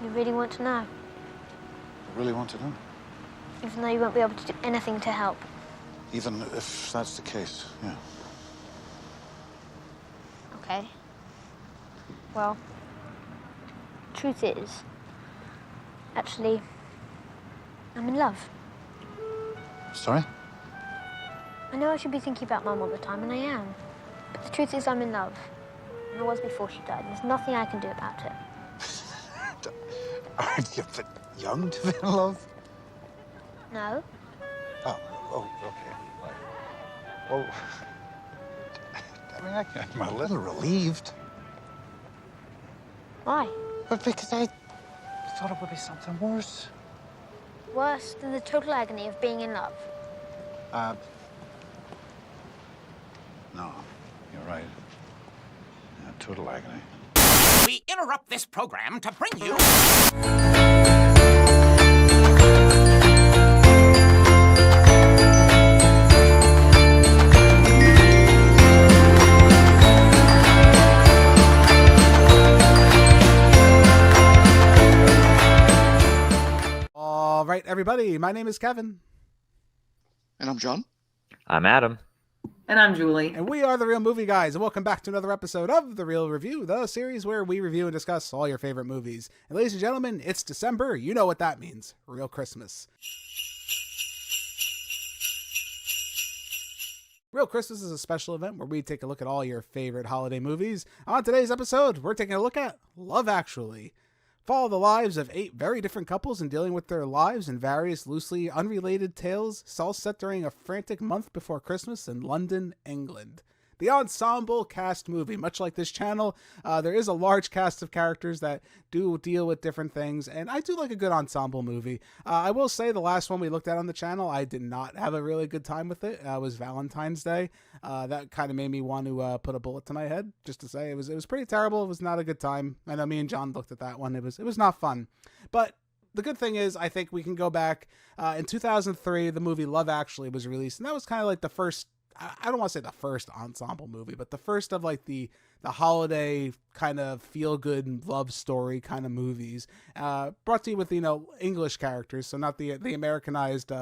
You really want to know? I really want to know. Even though you won't be able to do anything to help. Even if that's the case, yeah. Okay. Well, truth is, actually, I'm in love. Sorry? I know I should be thinking about Mum all the time, and I am. But the truth is I'm in love. And I was before she died, and there's nothing I can do about it. Aren't you a bit young to be in love? No? Oh, okay. Right. Well, I mean, I'm a little relieved. Why? But because I thought it would be something worse. Worse than the total agony of being in love. No, you're right. Yeah, total agony. We interrupt this program to bring you... All right, everybody. My name is Kevin. And I'm John. I'm Adam. And I'm Julie. And we are The Real Movie Guys, and welcome back to another episode of The Real Review, the series where we review and discuss all your favorite movies. And ladies and gentlemen, it's December. You know what that means. Real Christmas. Real Christmas is a special event where we take a look at all your favorite holiday movies. On today's episode, we're taking a look at Love Actually. Follow the lives of 8 very different couples and dealing with their lives in various loosely unrelated tales, all set during a frantic month before Christmas in London, England. The ensemble cast movie. Much like this channel, there is a large cast of characters that do deal with different things, and I do like a good ensemble movie. I will say the last one we looked at on the channel, I did not have a really good time with it. It was Valentine's Day. That kind of made me want to put a bullet to my head, just to say it was pretty terrible. It was not a good time. I know me and John looked at that one. It was not fun. But the good thing is, I think we can go back. In 2003, the movie Love Actually was released, and that was kind of like the first, I don't want to say the first ensemble movie, but the first of like the holiday kind of feel-good love story kind of movies, brought to you with, English characters, so not the Americanized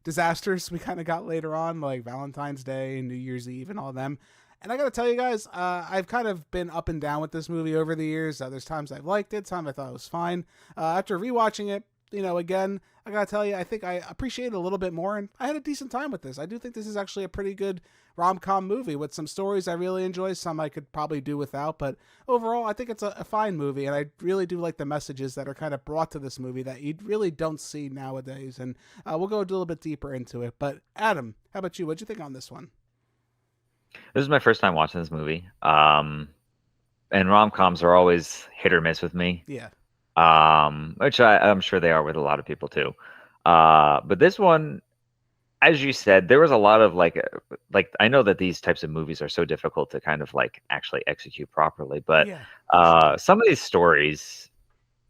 disasters we kind of got later on, like Valentine's Day and New Year's Eve and all of them. And I got to tell you guys, I've kind of been up and down with this movie over the years. There's times I've liked it, times I thought it was fine. After rewatching it, again, I gotta tell you, I think I appreciate it a little bit more, and I had a decent time with this. I do think this is actually a pretty good rom-com movie with some stories I really enjoy, some I could probably do without, but overall, I think it's a fine movie, and I really do like the messages that are kind of brought to this movie that you really don't see nowadays, and we'll go a little bit deeper into it. But Adam, how about you? What'd you think on this one? This is my first time watching this movie, and rom-coms are always hit or miss with me. Yeah. Which I'm sure they are with a lot of people too. But this one, as you said, there was a lot of like I know that these types of movies are so difficult to kind of like actually execute properly, but some of these stories,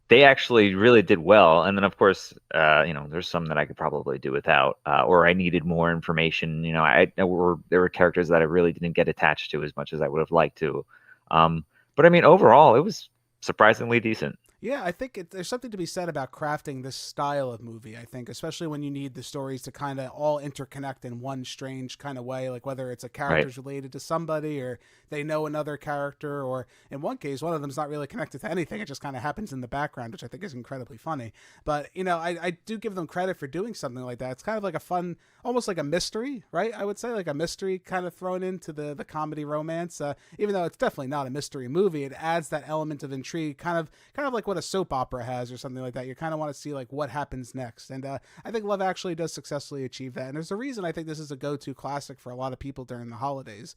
they actually really did well. And then of course, there's some that I could probably do without, or I needed more information. There were characters that I really didn't get attached to as much as I would have liked to. But I mean, overall, it was surprisingly decent. Yeah, I think there's something to be said about crafting this style of movie, I think, especially when you need the stories to kind of all interconnect in one strange kind of way, like whether it's a character's related to somebody or they know another character, or in one case, one of them's not really connected to anything. It just kind of happens in the background, which I think is incredibly funny. But, I do give them credit for doing something like that. It's kind of like a fun, almost like a mystery, right? I would say like a mystery kind of thrown into the comedy romance, even though it's definitely not a mystery movie. It adds that element of intrigue, kind of like what a soap opera has or something like that. You kind of want to see like what happens next, and I think Love Actually does successfully achieve that, and there's a reason I think this is a go-to classic for a lot of people during the holidays.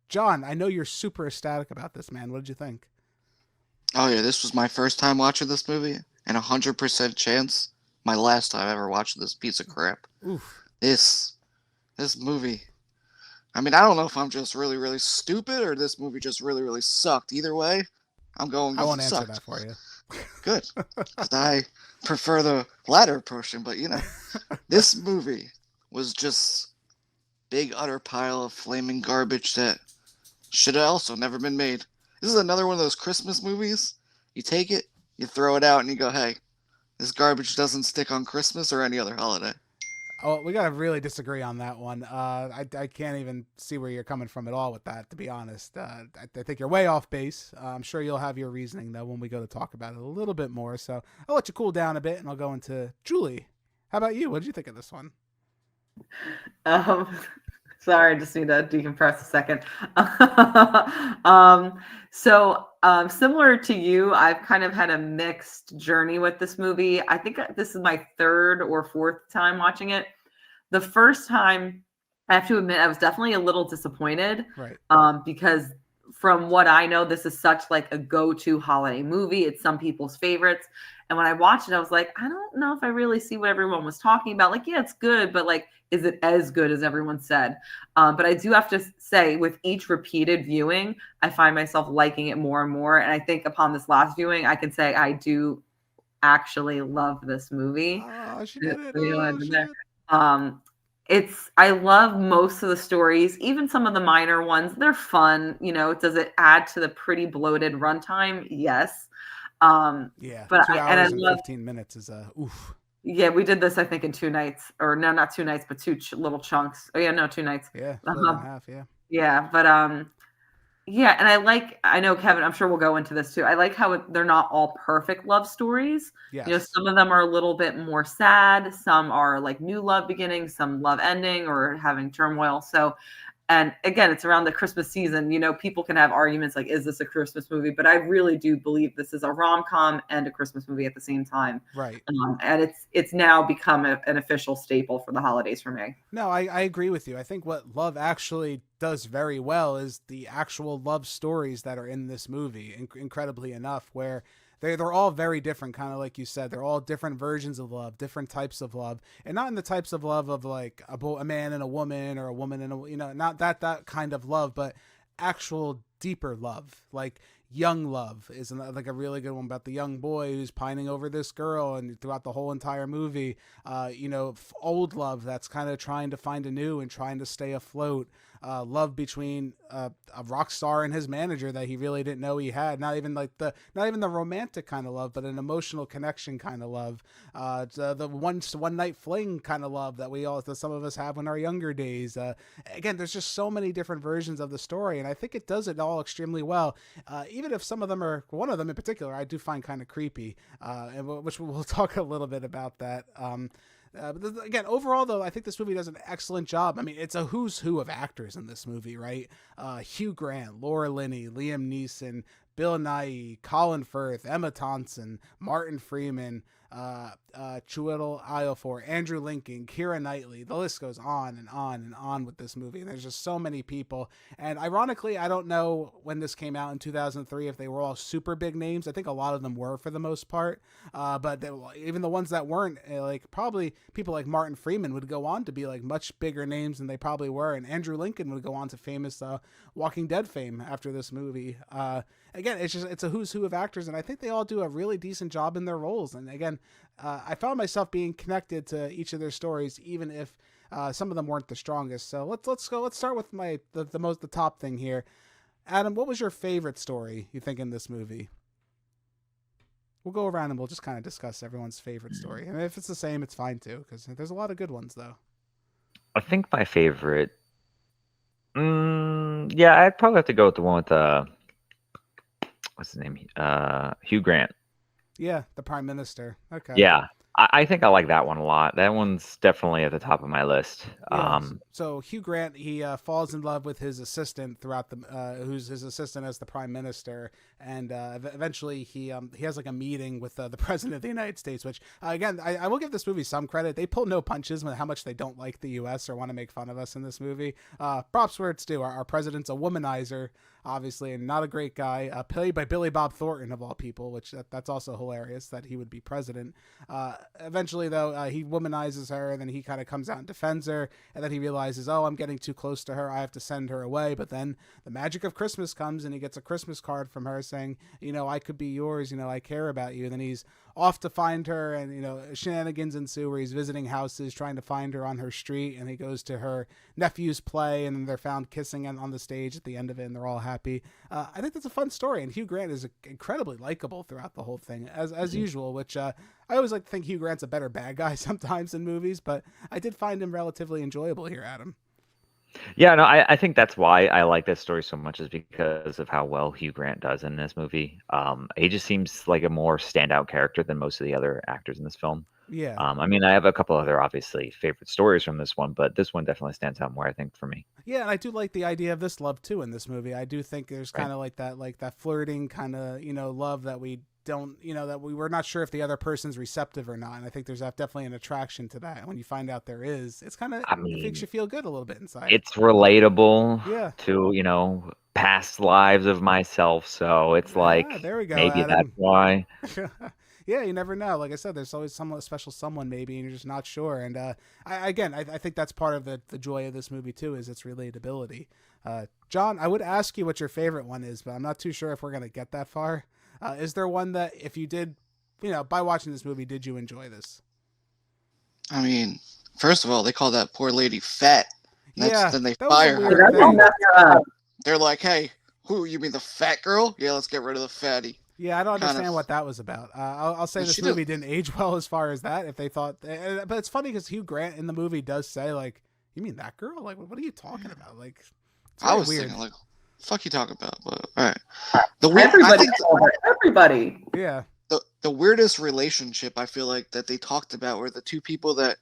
John, I know you're super ecstatic about this, man. What did you think? Oh yeah, this was my first time watching this movie, and 100% chance my last time ever watching this piece of crap. Oof. This movie, I mean, I don't know if I'm just really, really stupid or this movie just really, really sucked. Either way, I'm going with I won't it answer sucked. that for you. Good, because I prefer the latter portion, but this movie was just big utter pile of flaming garbage that should have also never been made. This is another one of those Christmas movies. You take it, you throw it out and you go, hey, this garbage doesn't stick on Christmas or any other holiday. Oh, we gotta really disagree on that one. I can't even see where you're coming from at all with that, to be honest. I think you're way off base. I'm sure you'll have your reasoning though when we go to talk about it a little bit more. So I'll let you cool down a bit, and I'll go into Julie. How about you? What did you think of this one? Um, sorry, I just need to decompress a second. Similar to you, I've kind of had a mixed journey with this movie. I think this is my third or fourth time watching it. The first time, I have to admit, I was definitely a little disappointed. Right. Because from what I know, this is such like a go-to holiday movie. It's some people's favorites. And when I watched it, I was like, I don't know if I really see what everyone was talking about. Like, yeah, it's good, but like, is it as good as everyone said? But I do have to say, with each repeated viewing, I find myself liking it more and more. And I think upon this last viewing, I can say I do actually love this movie. Oh, she did it. Oh, shit. I love most of the stories, even some of the minor ones. They're fun. Does it add to the pretty bloated runtime? Yes. Yeah, but 2 hours and love, 15 minutes is oof. Yeah, we did this, I think, in 2 nights, or no, not 2 nights, but little chunks. Oh yeah, no, 2 nights. Yeah, split in half. Yeah. Yeah, but yeah, and I know Kevin, I'm sure we'll go into this too. I like how they're not all perfect love stories. Yes. Some of them are a little bit more sad. Some are like new love beginning, some love ending or having turmoil. So, and again, it's around the Christmas season. People can have arguments like, is this a Christmas movie? But I really do believe this is a rom-com and a Christmas movie at the same time. Right. And it's now become an official staple for the holidays for me. No, I agree with you. I think what Love Actually does very well is the actual love stories that are in this movie, incredibly enough, where they're all very different, kind of like you said. They're all different versions of love, different types of love, and not in the types of love of like a man and a woman or a woman and a, not that kind of love, but actual deeper love, like young love is like a really good one about the young boy who's pining over this girl, and throughout the whole entire movie, old love that's kind of trying to find a new and trying to stay afloat. Love between a rock star and his manager that he really didn't know he had. Not even the romantic kind of love, but an emotional connection kind of love. The one night fling kind of love that some of us have in our younger days. Again, there's just so many different versions of the story, and I think it does it all extremely well. Even if some of them one of them in particular, I do find kind of creepy, which we'll talk a little bit about that. But again, overall, though, I think this movie does an excellent job. I mean, it's a who's who of actors in this movie, right? Hugh Grant, Laura Linney, Liam Neeson, Bill Nighy, Colin Firth, Emma Thompson, Martin Freeman, Chiwetel Ejiofor, Andrew Lincoln, Keira Knightley. The list goes on and on and on with this movie. And there's just so many people. And ironically, I don't know when this came out in 2003 if they were all super big names. I think a lot of them were for the most part. But even the ones that weren't, like probably people like Martin Freeman would go on to be like much bigger names than they probably were. And Andrew Lincoln would go on to famous Walking Dead fame after this movie. Again, it's a who's who of actors, and I think they all do a really decent job in their roles. And again, I found myself being connected to each of their stories, even if some of them weren't the strongest. So let's start with the top thing here. Adam, what was your favorite story you think in this movie? We'll go around and we'll just kind of discuss everyone's favorite story. And if it's the same, it's fine too, because there's a lot of good ones though. I think my favorite, yeah, I'd probably have to go with the one with what's his name? Hugh Grant. Yeah, the Prime Minister. Okay. Yeah, I think I like that one a lot. That one's definitely at the top of my list. Yeah, so Hugh Grant, he falls in love with his assistant throughout who's his assistant as the Prime Minister, and eventually he has like a meeting with the President of the United States. Which again, I will give this movie some credit. They pull no punches with how much they don't like the U.S. or want to make fun of us in this movie. Props where it's due. Our president's a womanizer, obviously, and not a great guy. Played by Billy Bob Thornton of all people, which that's also hilarious that he would be president. Eventually, though, he womanizes her, and then he kind of comes out and defends her, and then he realizes, oh, I'm getting too close to her. I have to send her away. But then the magic of Christmas comes, and he gets a Christmas card from her saying, I could be yours. I care about you. And then he's off to find her, and, shenanigans ensue where he's visiting houses, trying to find her on her street, and he goes to her nephew's play, and then they're found kissing on the stage at the end of it, and they're all happy. I think that's a fun story, and Hugh Grant is incredibly likable throughout the whole thing, as usual, which I always like to think Hugh Grant's a better bad guy sometimes in movies, but I did find him relatively enjoyable here, Adam. Yeah, no, I think that's why I like this story so much is because of how well Hugh Grant does in this movie. He just seems like a more standout character than most of the other actors in this film. Yeah. I mean, I have a couple other obviously favorite stories from this one, but this one definitely stands out more, I think, for me. Yeah, and I do like the idea of this love too in this movie. I do think there's Right. kind of like that flirting kind of, love that we don't, that we were not sure if the other person's receptive or not. And I think there's definitely an attraction to that. And when you find out there is, it's kind of, I it makes mean, you feel good a little bit inside. it's relatable Yeah. to, past lives of myself. So it's like There we go, maybe Adam. that's why. Yeah, you never know. Like I said, there's always some special someone maybe, and you're just not sure. And I think that's part of the joy of this movie too, is its relatability. John, I would ask you what your favorite one is, but I'm not too sure if we're gonna get that far. Is there one that if you did, by watching this movie, did you enjoy this? I mean, first of all, they call that poor lady fat. Then they that was a fire weird her. thing. They're like, hey, who, you mean the fat girl? Yeah, let's get rid of the fatty. Yeah, I don't Kind understand of. what that was about. I'll say Well, this she movie didn't age well as far as that. If they thought, but it's funny because Hugh Grant in the movie does say like, "You mean that girl? Like, what are you talking about?" Like, it's I very was weird. thinking, like, fuck you talking about? But all right, the weird, I Everybody, think everybody. Yeah, the weirdest relationship I feel like that they talked about were the two people that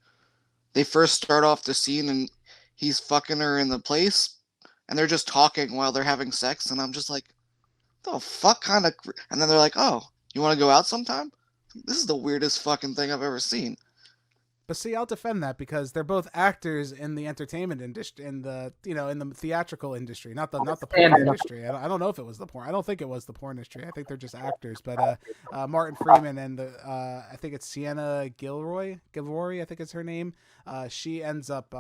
they first start off the scene and he's fucking her in the place, and they're just talking while they're having sex, and I'm just like, the fuck kind of, and then they're like, oh, you want to go out sometime? This is the weirdest fucking thing I've ever seen. but see, I'll defend that because they're both actors in the entertainment industry, in the in the theatrical industry, not the porn industry. I don't know if it was the porn. I don't think it was the porn industry. I think they're just actors. But Martin Freeman and I think it's Sienna Gilroy, I think it's her name. She ends up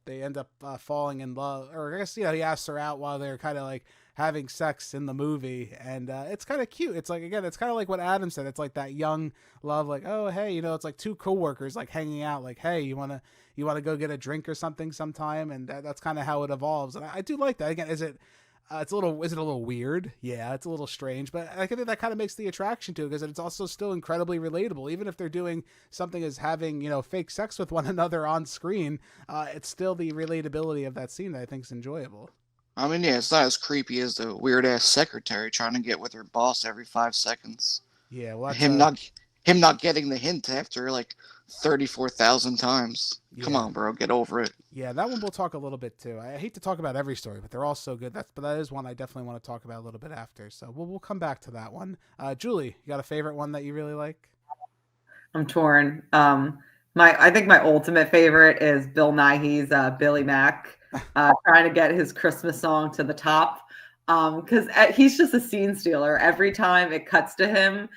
they end up falling in love, or I guess he asks her out while they're kind of like having sex in the movie, and it's kind of cute. It's like, again, it's kind of like what Adam said. It's like that young love, like, oh hey, it's like two coworkers like hanging out, like, hey, you wanna go get a drink or something sometime, and that's kind of how it evolves. And I do like that. Again, is it a little weird? Yeah, it's a little strange, but I think that kind of makes the attraction to it because it's also still incredibly relatable. Even if they're doing something as having fake sex with one another on screen, it's still the relatability of that scene that I think is enjoyable. I mean, yeah, it's not as creepy as the weird ass secretary trying to get with her boss every 5 seconds. Yeah, well, that's, Him not getting the hint after like 34,000 times. Come Yeah. on, bro, get over it. Yeah, that one we'll talk a little bit too. I hate to talk about every story, but they're all so good. But that is one I definitely want to talk about a little bit after. So we'll come back to that one. Julie, you got a favorite one that you really like? I'm torn. I think my ultimate favorite is Bill Nighy's Billy Mack trying to get his Christmas song to the top, because he's just a scene stealer. Every time it cuts to him,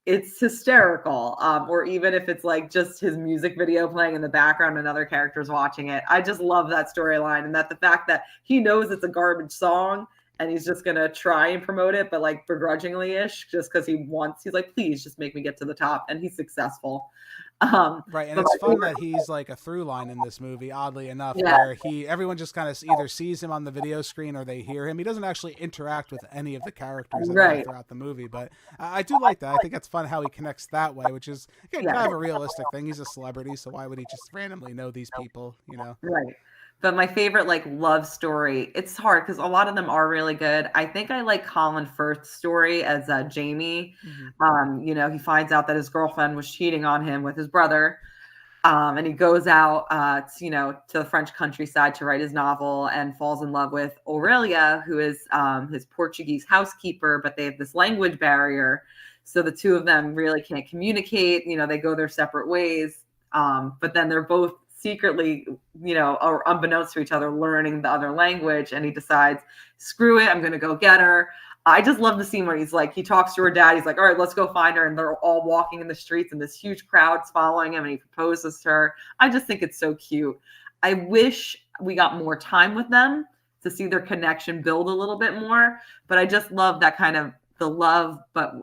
it's hysterical. Or even if it's like just his music video playing in the background and other characters watching it. I just love that storyline, and that the fact that he knows it's a garbage song and he's just gonna try and promote it, but like begrudgingly-ish, just because he's like, please just make me get to the top, and he's successful. Right, and it's fun that he's like a through line in this movie, oddly enough, where everyone just kind of either sees him on the video screen or they hear him. He doesn't actually interact with any of the characters throughout the movie, but I do like that. I think it's fun how he connects that way, which is kind of a realistic thing. He's a celebrity, so why would he just randomly know these people, Right. But my favorite like love story, it's hard because a lot of them are really good. I think I like Colin Firth's story as Jamie. Mm-hmm. He finds out that his girlfriend was cheating on him with his brother. And he goes out, to the French countryside to write his novel and falls in love with Aurelia, who is his Portuguese housekeeper, but they have this language barrier. So the two of them really can't communicate. They go their separate ways. But then they're both secretly, or unbeknownst to each other, learning the other language. And he decides, screw it, I'm going to go get her. I just love the scene where he talks to her dad. He's like, all right, let's go find her. And they're all walking in the streets and this huge crowd's following him and he proposes to her. I just think it's so cute. I wish we got more time with them to see their connection build a little bit more. But I just love that kind of the love, but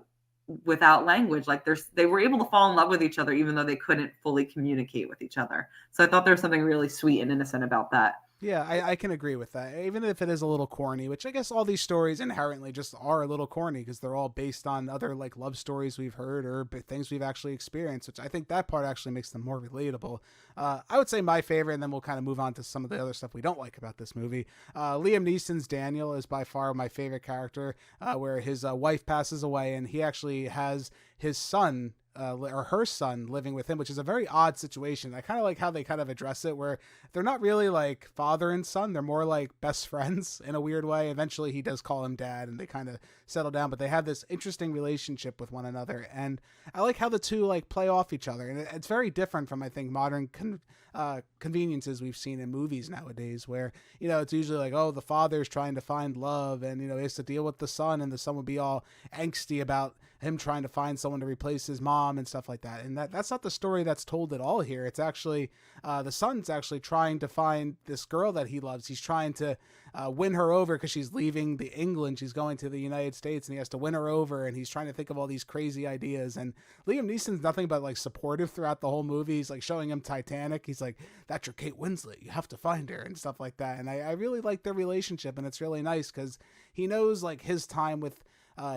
without language. Like they were able to fall in love with each other, even though they couldn't fully communicate with each other. So I thought there was something really sweet and innocent about that. Yeah, I can agree with that. Even if it is a little corny, which I guess all these stories inherently just are a little corny because they're all based on other like love stories we've heard or things we've actually experienced, which I think that part actually makes them more relatable. I would say my favorite, and then we'll kind of move on to some of the other stuff we don't like about this movie. Liam Neeson's Daniel is by far my favorite character, where his wife passes away and he actually has his son or her son living with him, which is a very odd situation. I kind of like how they kind of address it, where they're not really like father and son. They're more like best friends in a weird way. Eventually he does call him dad and they kind of settle down, but they have this interesting relationship with one another. And I like how the two like play off each other. And it's very different from, I think, modern conveniences we've seen in movies nowadays, where, you know, it's usually like, oh, the father's trying to find love and, you know, he has to deal with the son, and the son would be all angsty about him trying to find someone to replace his mom and stuff like that. And that's not the story that's told at all here. It's actually the son's actually trying to find this girl that he loves. He's trying to win her over because she's leaving England. She's going to the United States, and he has to win her over, and he's trying to think of all these crazy ideas. And Liam Neeson's nothing but like supportive throughout the whole movie. He's like showing him Titanic. He's like, that's your Kate Winslet. You have to find her and stuff like that. And I really like their relationship, and it's really nice because he knows like his time with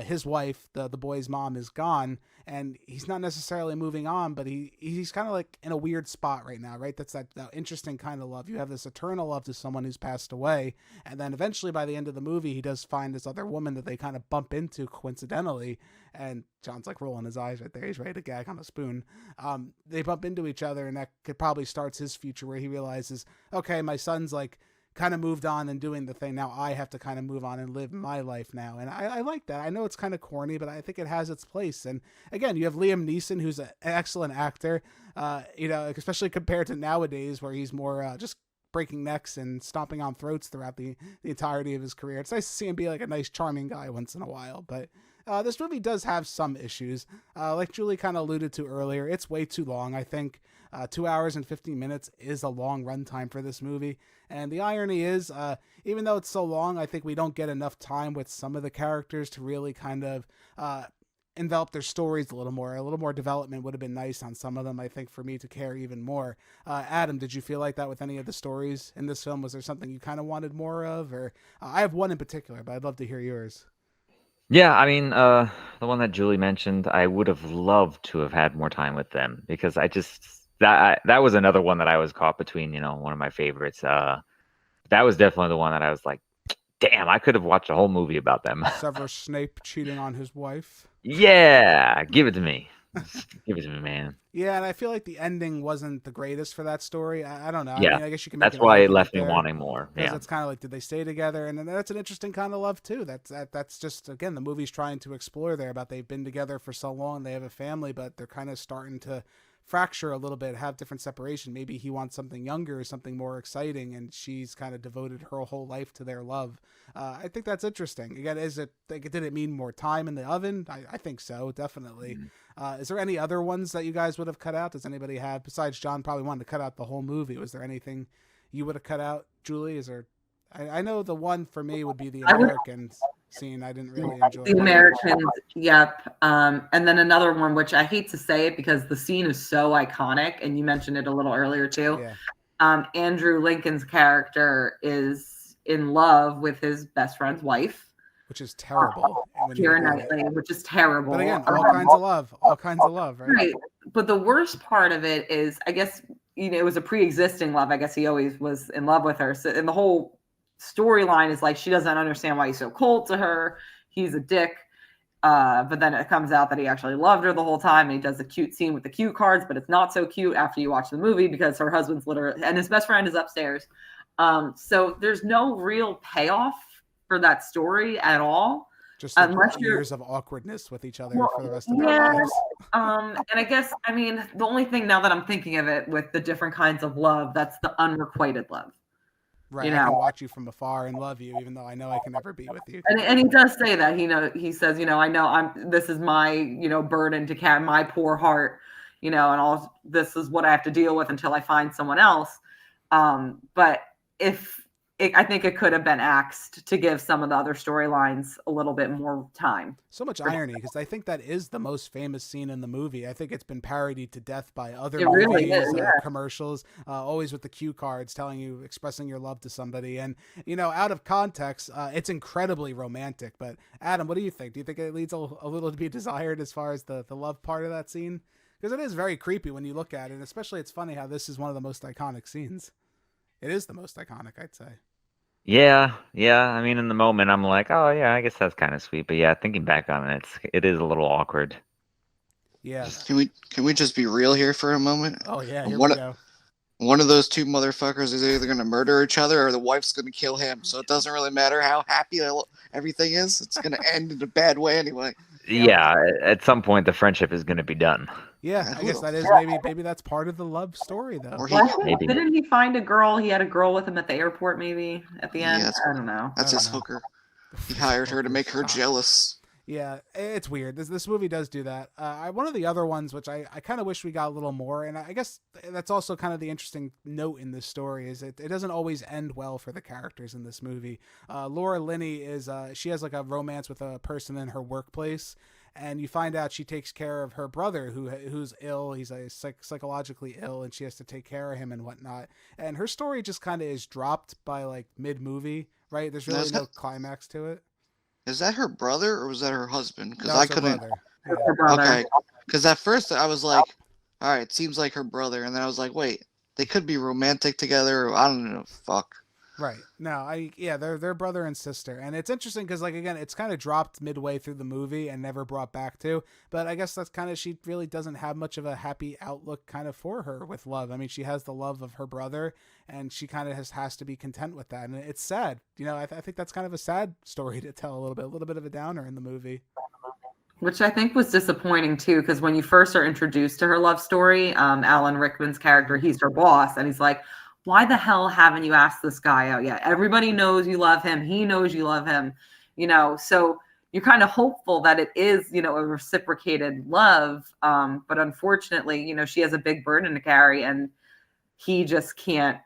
his wife, the boy's mom, is gone, and he's not necessarily moving on, but he's kind of like in a weird spot right now, right? That's that interesting kind of love. You have this eternal love to someone who's passed away, and then eventually by the end of the movie, he does find this other woman that they kind of bump into coincidentally, and John's like rolling his eyes right there. He's ready to gag on a spoon. They bump into each other, and that could probably starts his future where he realizes, okay, my son's like kind of moved on and doing the thing. Now I have to kind of move on and live my life now. And I like that. I know it's kind of corny, but I think it has its place. And again, you have Liam Neeson, who's an excellent actor, you know, especially compared to nowadays where he's more just breaking necks and stomping on throats throughout the entirety of his career. It's nice to see him be like a nice, charming guy once in a while, but this movie does have some issues. Like Julie kind of alluded to earlier, it's way too long. I think 2 hours and 15 minutes is a long runtime for this movie. And the irony is, even though it's so long, I think we don't get enough time with some of the characters to really kind of envelop their stories a little more. A little more development would have been nice on some of them, I think, for me to care even more. Adam, did you feel like that with any of the stories in this film? Was there something you kind of wanted more of? Or I have one in particular, but I'd love to hear yours. Yeah, I mean, the one that Julie mentioned, I would have loved to have had more time with them, because I just that was another one that I was caught between, you know, one of my favorites. That was definitely the one that I was like, damn, I could have watched a whole movie about them. Severus Snape cheating on his wife. Yeah, give it to me. Give it to me, man. Yeah, and I feel like the ending wasn't the greatest for that story. I don't know. Yeah, I mean, I guess you can make that's an why it argument left me there, wanting more. because Yeah, it's kind of like, did they stay together? And then that's an interesting kind of love too. That's just, again, the movie's trying to explore there about they've been together for so long, they have a family, but they're kind of starting to fracture a little bit, have different separation. Maybe he wants something younger, something more exciting, and she's kind of devoted her whole life to their love. I think that's interesting. Again, did it mean more time in the oven? I think so, definitely. Is there any other ones that you guys would have cut out? Does anybody have, besides John probably wanted to cut out the whole movie, was there anything you would have cut out, Julie? Is there? I know the one for me would be the Americans scene. I didn't really enjoy The that. Americans, yep. And then another one, which I hate to say it because the scene is so iconic, and you mentioned it a little earlier too. Yeah. Andrew Lincoln's character is in love with his best friend's wife, Which is terrible. Keira Knightley, which is terrible. But again, all kinds of love, right? Right. But the worst part of it is, I guess, you know, it was a pre-existing love. I guess he always was in love with her. So, and the whole storyline is like, she doesn't understand why he's so cold to her. He's a dick. But then it comes out that he actually loved her the whole time. And he does the cute scene with the cue cards, but it's not so cute after you watch the movie because her husband's literally, and his best friend is upstairs. So there's no real payoff for that story at all. Just like years of awkwardness with each other for the rest of their lives. And I guess, I mean, the only thing now that I'm thinking of it with the different kinds of love, that's the unrequited love. Right. You I know? can watch you from afar and love you, even though I know I can never be with you. And he does say that, he says, I know this is my, burden to carry, my poor heart, and this is what I have to deal with until I find someone else. But if I think it could have been axed to give some of the other storylines a little bit more time. So much irony, because I think that is the most famous scene in the movie. I think it's been parodied to death by other It movies, really is, yeah. commercials, always with the cue cards telling you, expressing your love to somebody. And, out of context, it's incredibly romantic. But Adam, what do you think? Do you think it leaves a little to be desired as far as the love part of that scene? Because it is very creepy when you look at it. And especially it's funny how this is one of the most iconic scenes. It is the most iconic, I'd say. Yeah. I mean, in the moment, I'm like, oh yeah, I guess that's kind of sweet. But yeah, thinking back on it, it is a little awkward. Yeah. Can we just be real here for a moment? Oh yeah, here we go. One of those two motherfuckers is either going to murder each other or the wife's going to kill him. So it doesn't really matter how happy everything is. It's going to end in a bad way anyway. Yeah, at some point the friendship is going to be done. Yeah, I guess that is maybe that's part of the love story though. Or Maybe. Didn't he find a girl? He had a girl with him at the airport, maybe at the end. I don't know. That's his hooker. He hired her to make her jealous. Yeah, it's weird. This movie does do that. One of the other ones, which I kind of wish we got a little more, and I guess that's also kind of the interesting note in this story, is it doesn't always end well for the characters in this movie. Laura Linney she has like a romance with a person in her workplace, and you find out she takes care of her brother who's ill. He's psychologically ill, and she has to take care of him and whatnot. And her story just kind of is dropped by like mid-movie, right? There's really no climax to it. Is that her brother or was that her husband? Because No, I it's her couldn't. brother. Okay. Because at first I was like, all right, it seems like her brother. And then I was like, wait, they could be romantic together. I don't know. Fuck. Right. No, they're brother and sister. And it's interesting because, like, again, it's kind of dropped midway through the movie and never brought back to. But I guess that's kind of, she really doesn't have much of a happy outlook kind of for her with love. I mean, she has the love of her brother, and she kind of has to be content with that. And it's sad. I think that's kind of a sad story to tell a little bit of a downer in the movie. Which I think was disappointing too, because when you first are introduced to her love story, Alan Rickman's character, he's her boss, and he's like, why the hell haven't you asked this guy out yet? Everybody knows you love him. He knows you love him, so you're kind of hopeful that it is, a reciprocated love. But unfortunately, she has a big burden to carry, and he just can't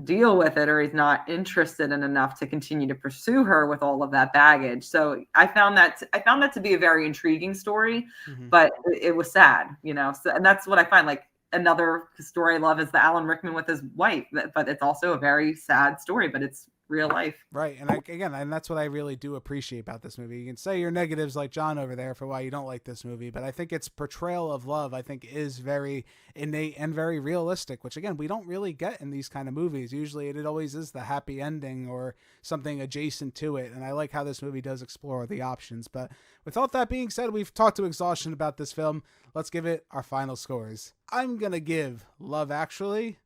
deal with it, or he's not interested in enough to continue to pursue her with all of that baggage. So I found that to be a very intriguing story, but it was sad, so, and that's what I find, like, another story I love is the Alan Rickman with his wife, but it's also a very sad story, but it's real life. Right. And that's what I really do appreciate about this movie. You can say your negatives like John over there for why you don't like this movie, but I think its portrayal of love, I think, is very innate and very realistic, which again, we don't really get in these kind of movies. Usually it always is the happy ending or something adjacent to it. And I like how this movie does explore the options. But with all that being said, we've talked to exhaustion about this film. Let's give it our final scores. I'm going to give Love Actually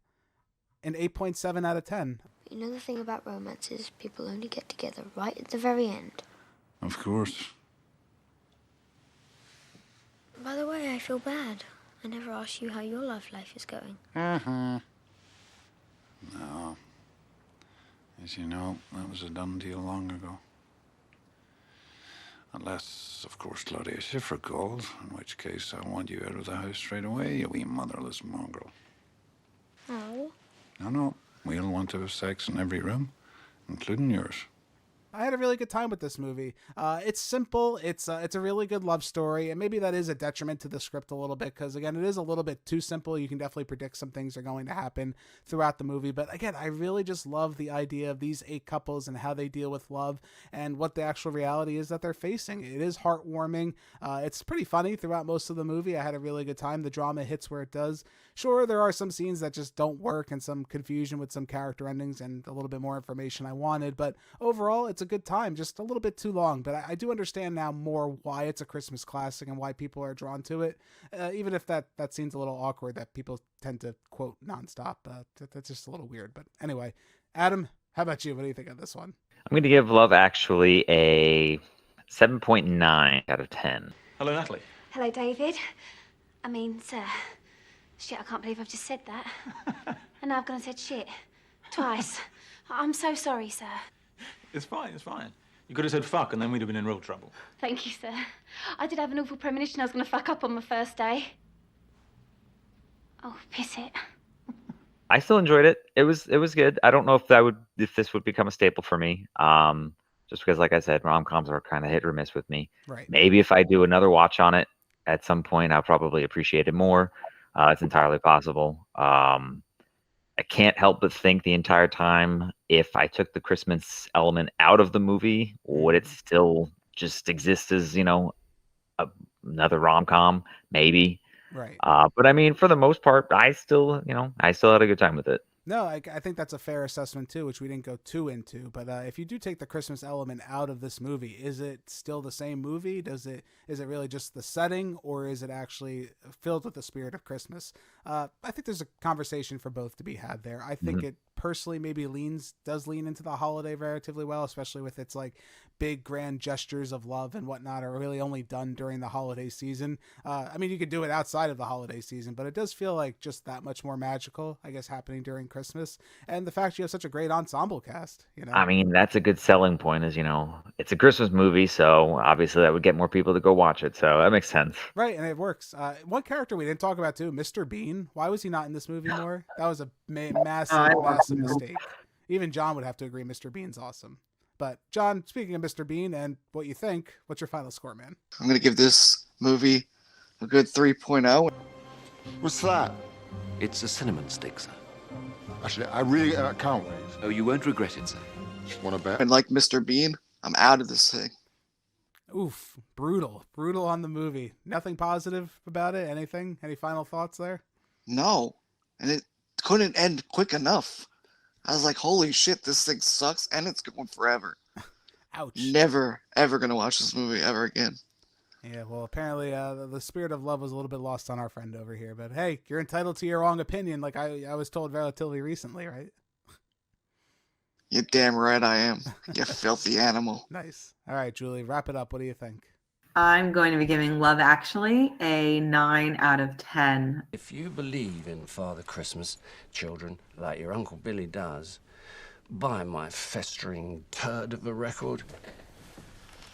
an 8.7 out of 10. The thing about romance is people only get together right at the very end. Of course. By the way, I feel bad. I never asked you how your love life is going. No. As you know, that was a done deal long ago. Unless, of course, Claudia Schiffer called, in which case I want you out of the house straight away, you wee motherless mongrel. Oh. No. We'll want to have sex in every room, including yours. I had a really good time with this movie. It's simple. It's a really good love story, and maybe that is a detriment to the script a little bit because, again, it is a little bit too simple. You can definitely predict some things are going to happen throughout the movie. But again, I really just love the idea of these 8 couples and how they deal with love and what the actual reality is that they're facing. It is heartwarming. It's pretty funny throughout most of the movie. I had a really good time. The drama hits where it does. Sure, there are some scenes that just don't work and some confusion with some character endings and a little bit more information I wanted. But overall, it's a good time, just a little bit too long, but I do understand now more why it's a Christmas classic and why people are drawn to it, even if that seems a little awkward that people tend to quote nonstop. That's just a little weird. But anyway, Adam, how about you? What do you think of this one? I'm going to give Love Actually a 7.9 out of 10. Hello, Natalie. Hello, David. I mean, sir. Shit, I can't believe I've just said that. And now I've gone and said shit. Twice. I'm so sorry, sir. It's fine. You could have said fuck and then we'd have been in real trouble. Thank you, sir. I did have an awful premonition I was going to fuck up on my first day. Oh, piss it. I still enjoyed it. It was good. I don't know if this would become a staple for me. Just because, like I said, rom-coms are kind of hit or miss with me. Right. Maybe if I do another watch on it at some point, I'll probably appreciate it more. It's entirely possible. I can't help but think the entire time, if I took the Christmas element out of the movie, would it still just exist as, another rom-com? Maybe. Right. But I mean, for the most part, I still had a good time with it. No, I think that's a fair assessment too, which we didn't go too into. But if you do take the Christmas element out of this movie, is it still the same movie? Is it really just the setting, or is it actually filled with the spirit of Christmas? I think there's a conversation for both to be had there. I think it personally maybe does lean into the holiday relatively well, especially with its like big grand gestures of love and whatnot are really only done during the holiday season. I mean, you could do it outside of the holiday season, but it does feel like just that much more magical, I guess, happening during Christmas. And the fact you have such a great ensemble cast, I mean, that's a good selling point is, it's a Christmas movie, so obviously that would get more people to go watch it. So that makes sense. Right, and it works. One character we didn't talk about too, Mr. Bean. Why was he not in this movie more? That was a massive mistake. Even John would have to agree Mr. Bean's awesome. But John, speaking of Mr. Bean and what you think, what's your final score, man? I'm going to give this movie a good 3.0. What's that? It's a cinnamon stick, sir. Actually, I can't wait. Oh, you won't regret it, sir. Want to bet? And like Mr. Bean, I'm out of this thing. Oof, brutal on the movie. Nothing positive about it? Anything? Any final thoughts there? No, and it couldn't end quick enough. I was like, holy shit, this thing sucks, and it's going forever. Ouch. Never, ever going to watch this movie ever again. Yeah, well, apparently the spirit of love was a little bit lost on our friend over here. But hey, you're entitled to your wrong opinion, like I was told relatively recently, right? You're damn right I am. You filthy animal. Nice. All right, Julie, wrap it up. What do you think? I'm going to be giving Love Actually a 9 out of 10. If you believe in Father Christmas, children, like your Uncle Billy does, buy my festering turd of a record.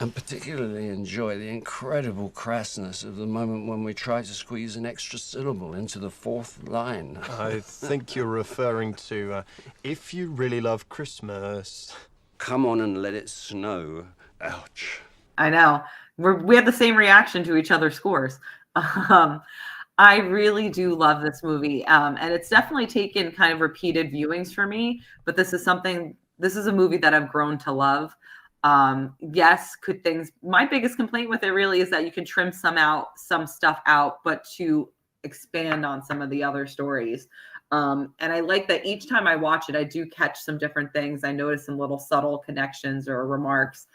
And particularly enjoy the incredible crassness of the moment when we try to squeeze an extra syllable into the fourth line. I think you're referring to If You Really Love Christmas. Come on and let it snow. Ouch. I know. We have the same reaction to each other's scores. I really do love this movie. And it's definitely taken kind of repeated viewings for me, but this is a movie that I've grown to love. Yes, my biggest complaint with it really is that you can trim some stuff out, but to expand on some of the other stories. And I like that each time I watch it, I do catch some different things. I notice some little subtle connections or remarks.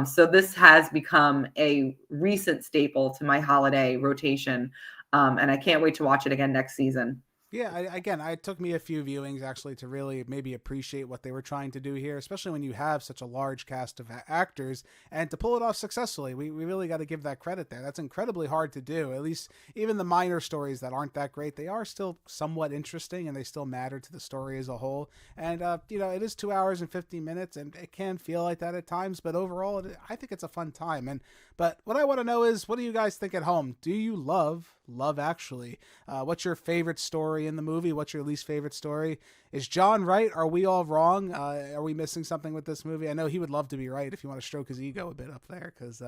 So this has become a recent staple to my holiday rotation. And I can't wait to watch it again next season. Yeah, it took me a few viewings actually to really maybe appreciate what they were trying to do here, especially when you have such a large cast of actors, and to pull it off successfully. We really got to give that credit there. That's incredibly hard to do. At least even the minor stories that aren't that great, they are still somewhat interesting and they still matter to the story as a whole. And, it is 2 hours and 15 minutes and it can feel like that at times, but overall, I think it's a fun time. But what I want to know is, what do you guys think at home? Do you love Actually? What's your favorite story in the movie? What's your least favorite story? Is John right? Are we all wrong? Are we missing something with this movie? I know he would love to be right if you want to stroke his ego a bit up there, because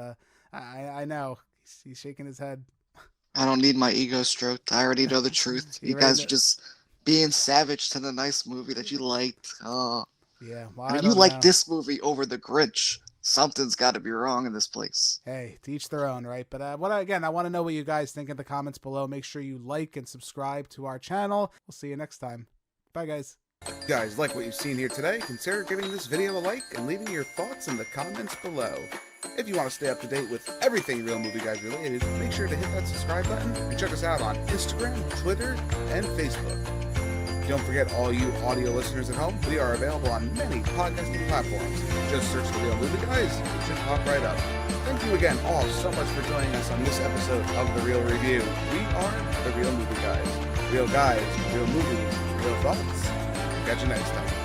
I know he's shaking his head. I don't need my ego stroked. I already know the truth. You guys are just being savage to the nice movie that you liked. Oh. Yeah, well, you like this movie over The Grinch. Something's got to be wrong in this place. Hey, to each their own, right? But I want to know what you guys think in the comments below. Make sure you like and subscribe to our channel. We'll see you next time. Bye, guys. If you guys like what you've seen here today, consider giving this video a like and leaving your thoughts in the comments below. If you want to stay up to date with everything Real Movie Guys related, make sure to hit that subscribe button and check us out on Instagram, Twitter, and Facebook. Don't forget, all you audio listeners at home, we are available on many podcasting platforms. Just search The Real Movie Guys, it should pop right up. Thank you again all so much for joining us on this episode of The Real Review. We are The Real Movie Guys. Real guys, real movies, real thoughts. Catch you next time.